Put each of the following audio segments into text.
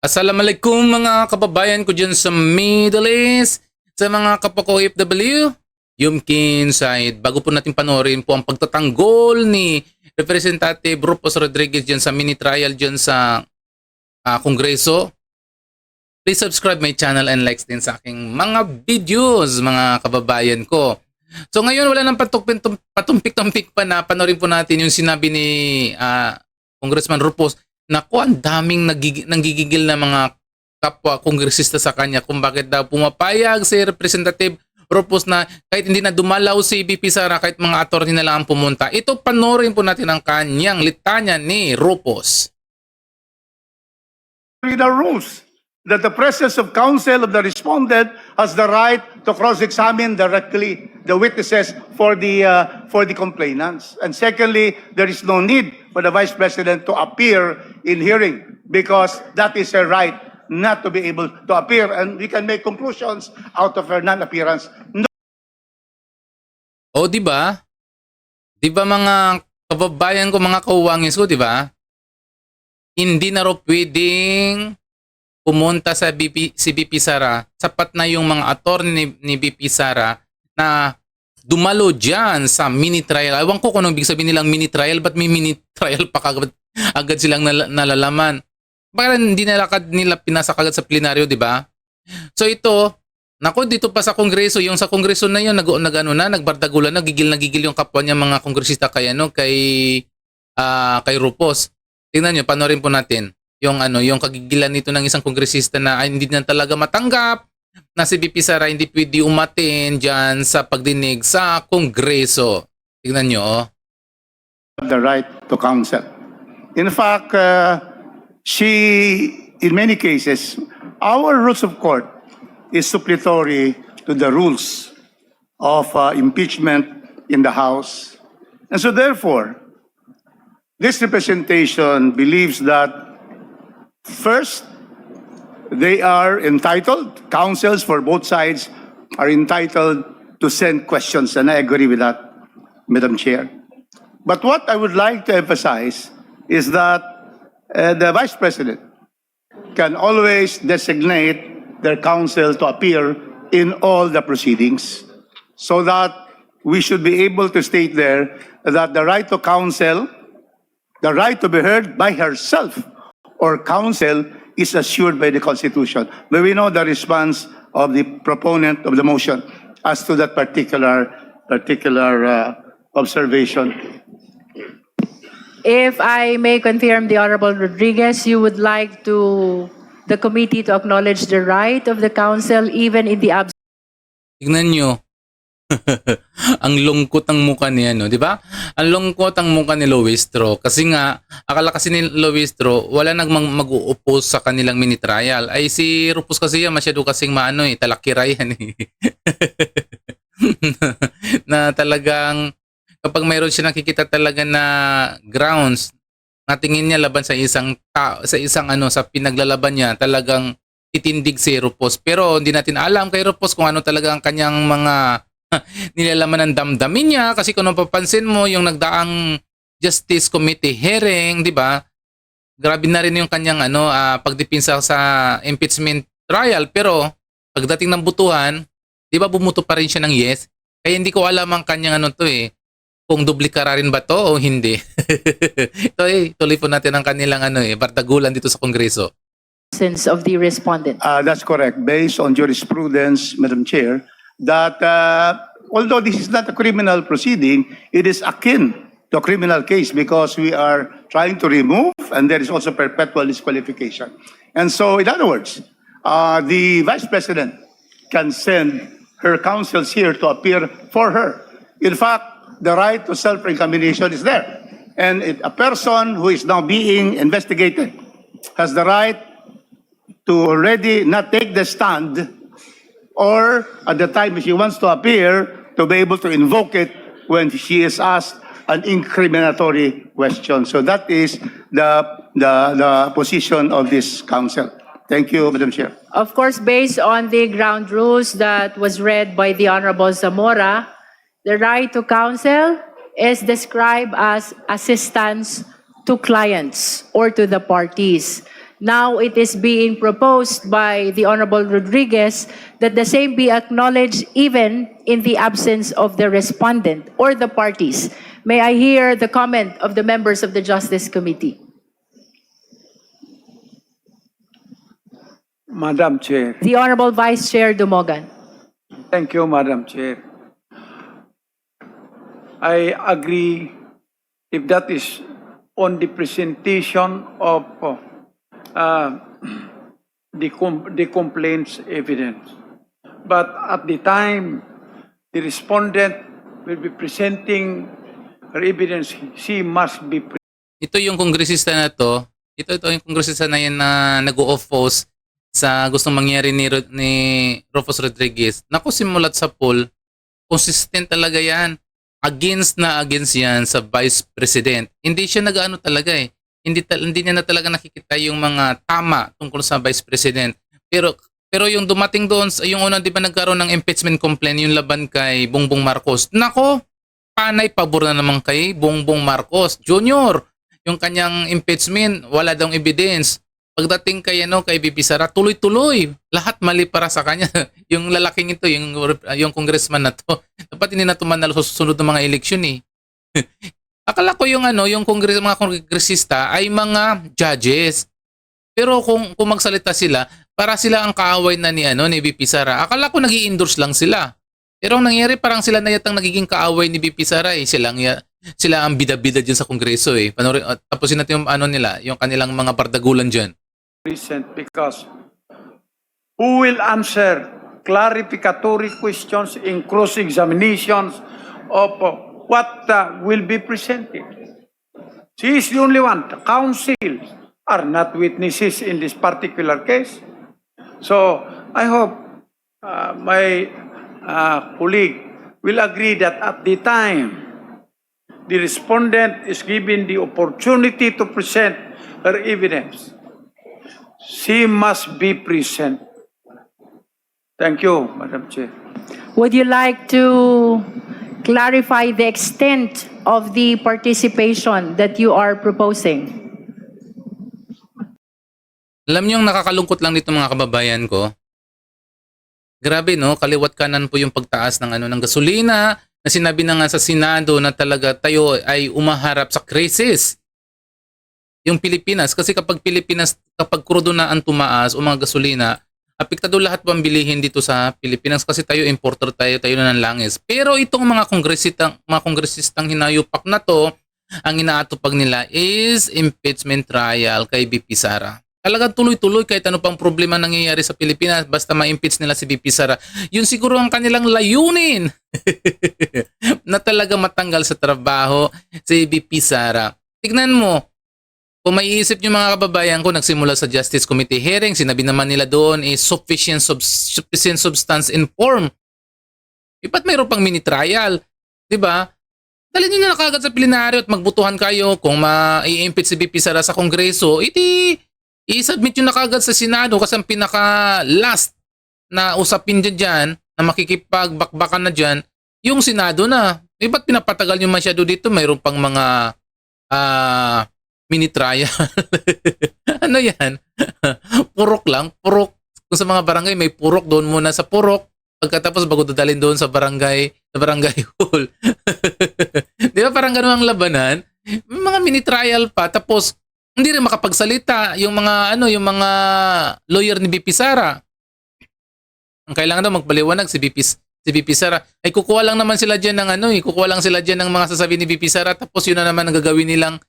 Assalamualaikum mga kababayan ko dyan sa Middle East, sa mga kapwa ko OFW, Yumkin Said. Bago po natin panoorin po ang pagtatanggol ni Representative Rufus Rodriguez dyan sa mini trial dyan sa Kongreso, please subscribe my channel and likes din sa aking mga videos mga kababayan ko. So ngayon wala nang patumpik-tumpik pa na panoorin po natin yung sinabi ni Congressman Rufus. Naku, ang daming nanggigigil na mga kapwa kongresista sa kanya kung bakit daw pumapayag si Representative Rufus na kahit hindi na dumalaw si VP Sara, kahit mga attorney na lang ang pumunta. Ito, panoorin po natin ang kanyang litanya ni Rufus. The rules that the presence of counsel of the respondent has the right to cross-examine directly the witnesses for the complainants. And secondly, there is no need for the Vice President to appear in hearing because that is her right not to be able to appear, and we can make conclusions out of her non-appearance. No. O, di ba? Di ba mga kababayan ko, mga kauwangis ko, di ba? Hindi na raw pwedeng pumunta sa si VP Sara. Sapat na yung mga attorney ni VP Sara na dumalo dyan sa mini trial. Ewan ko kung anong ibig sabihin nilang mini trial, ba't may mini trial pa agad silang nalalaman. Bakit hindi nila pinasa kagad sa plenaryo, di ba? So ito, nako, dito pa sa Kongreso, yung sa Kongreso na yun, nagbardagulan, nagigil yung kapwa niya mga kongresista kay Rufus. Tingnan nyo, panoorin po natin yung kagigilan nito ng isang kongresista na hindi na talaga matanggap na si VP Sara hindi pwede umatin dyan sa pagdinig sa Kongreso. Tingnan nyo, oh. The right to counsel. In fact, in many cases, our rules of court is suppletory to the rules of impeachment in the House. And so therefore, this representation believes that first, they are entitled, counsels for both sides are entitled to send questions, and I agree with that, Madam Chair. But what I would like to emphasize is that the Vice President can always designate their counsel to appear in all the proceedings, so that we should be able to state there that the right to counsel, the right to be heard by herself or counsel is assured by the Constitution. But we know the response of the proponent of the motion as to that particular observation. If I may confirm, the Honorable Rodriguez, you would like the committee to acknowledge the right of the counsel even in the absence. Tignan nyo. Ang lungkot ng mukha niya, no? Di ba? Ang lungkot ang mukha ni Luistro. Kasi nga, akala kasi ni Luistro, wala nang mag-uupo sa kanilang mini trial. Ay si Rufus kasi yan, masyado kasing talakiray yan eh. Na talagang, kapag mayroon siya nakikita talaga na grounds, natingin niya laban sa isang sa pinaglalaban niya, talagang titindig si Rufus. Pero hindi natin alam kay Rufus kung ano talaga ang kanyang mga nilalaman ng damdamin niya, kasi kung napapansin mo yung nagdaang Justice Committee hearing, di ba? Grabe na rin yung kanyang pagdipinsa sa impeachment trial, pero pagdating ng butuhan, di ba bumuto pa rin siya ng yes? Kaya hindi ko alam ang kanyang kung duplikara rin ba to o hindi. Ito tuloy po natin ang kanilang bardagulan dito sa Kongreso. Of the respondent. That's correct. Based on jurisprudence, Madam Chair, that although this is not a criminal proceeding, it is akin to a criminal case because we are trying to remove, and there is also perpetual disqualification. And so, in other words, the Vice President can send her counsels here to appear for her. In fact, the right to self-incrimination is there. And a person who is now being investigated has the right to already not take the stand, or at the time she wants to appear, to be able to invoke it when she is asked an incriminatory question. So that is the position of this counsel. Thank you, Madam Chair. Of course, based on the ground rules that was read by the Honorable Zamora, the right to counsel is described as assistance to clients or to the parties. Now it is being proposed by the Honorable Rodriguez that the same be acknowledged even in the absence of the respondent or the parties. May I hear the comment of the members of the Justice Committee? Madam Chair. The Honorable Vice Chair Dumogan. Thank you, Madam Chair. I agree if that is on the presentation of the complaint's evidence. But at the time the respondent will be presenting her evidence, she must be Ito yung kongresista na to. Ito yung kongresista na yan na nag-o-oppose sa gustong mangyari ni Rufus Rodriguez. Naku, simulat sa poll, consistent talaga yan. Against yan sa Vice President. Hindi siya nag-ano talaga eh. Hindi niya na talaga nakikita yung mga tama tungkol sa Vice President. Pero yung dumating doon, yung una, di ba nagkaroon ng impeachment complaint, yung laban kay Bongbong Marcos. Nako, panay pabor na naman kay Bongbong Marcos Jr. Yung kanyang impeachment, wala daw evidence. Pagdating kay VP Sara, tuloy-tuloy. Lahat mali para sa kanya. Yung lalaking ito, yung congressman na to, dapat hindi na tumanalo sa susunod ng mga eleksyon eh. Akala ko yung mga kongresista ay mga judges. Pero kung magsalita sila, para sila ang kaaway na ni VP Sara. Akala ko nag-i-endorse lang sila. Pero ang nangyari parang sila na yatang nagiging kaaway ni VP Sara eh. Sila ang bida-bida diyan sa kongreso eh. Tapusin natin yung yung kanilang mga bardagulan diyan. present because who will answer clarificatory questions in cross-examinations of what will be presented? She is the only one. The counsel are not witnesses in this particular case. So I hope my colleague will agree that at the time the respondent is given the opportunity to present her evidence, she must be present. Thank you, Madam Chair. Would you like to clarify the extent of the participation that you are proposing? Alam niyo yung nakakalungkot lang dito mga kababayan ko. Grabe no, kaliwat kanan po yung pagtaas ng gasolina na sinabi na nga sa Senado na talaga tayo ay umaharap sa krisis. Yung Pilipinas, kasi kapag crudo na ang tumaas o mga gasolina, apektado lahat pang bilihin dito sa Pilipinas kasi tayo importer tayo na ng langis. Pero itong mga kongresistang hinayupak na to, ang inaatupag nila is impeachment trial kay VP Sara. Talagang tuloy-tuloy kahit ano pang problema nangyayari sa Pilipinas basta ma-impeach nila si VP Sara. Yun siguro ang kanilang layunin na talaga matanggal sa trabaho si VP Sara. Tignan mo, kung maiisip nyo mga kababayan ko, nagsimula sa Justice Committee hearing, sinabi naman nila doon is sufficient substance in form. Ba't mayroon pang mini trial? Diba? Dalhin nyo na kagad sa plenaryo at magbutuhan kayo kung ma-impeach si VP Sara sa Kongreso, i-submit nyo na kagad sa Senado kasi ang pinaka-last na usapin dyan na makikipagbakbakan na dyan, yung Senado na. Ba't pinapatagal nyo masyado dito? Mayroon pang mga mini trial. Ano yan? Purok lang. Purok. Kung sa mga barangay may purok, doon muna sa purok. Pagkatapos bago dadalhin doon sa barangay hall. Di ba parang gano'n ang labanan? May mga mini trial pa. Tapos hindi rin makapagsalita yung mga lawyer ni VP Sara. Ang kailangan daw magbaliwanag si VP Sara. Ay kukuha lang naman sila diyan ng mga sasabihin ni VP Sara tapos yun na naman ang gagawin nilang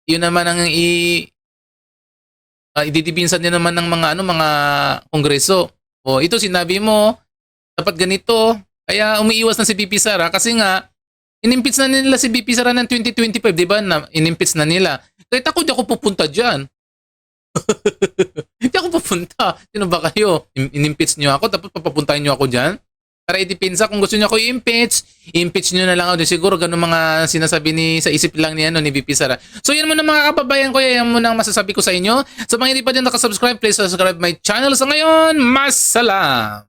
yun naman ang ididibinsan din naman ng mga kongreso. O ito sinabi mo, dapat ganito. Kaya umiiwas na si VP Sara kasi nga inimpeach na nila si VP Sara ng 2025, di ba? Inimpeach na nila. Kahit ako di ako pupunta diyan. Hindi ako pupunta. Sino ba kayo? Inimpeach niyo ako tapos papapuntahin niyo ako diyan? Para idipinsa kung gusto niyo ako i-impeach niyo na lang ako. Siguro ganun mga sinasabi sa isip lang ni VP Sara. So yan muna mga kababayan ko, yan muna ang masasabi ko sa inyo. Sa mga hindi pa din nakasubscribe, please subscribe my channel. Sa ngayon, masalam!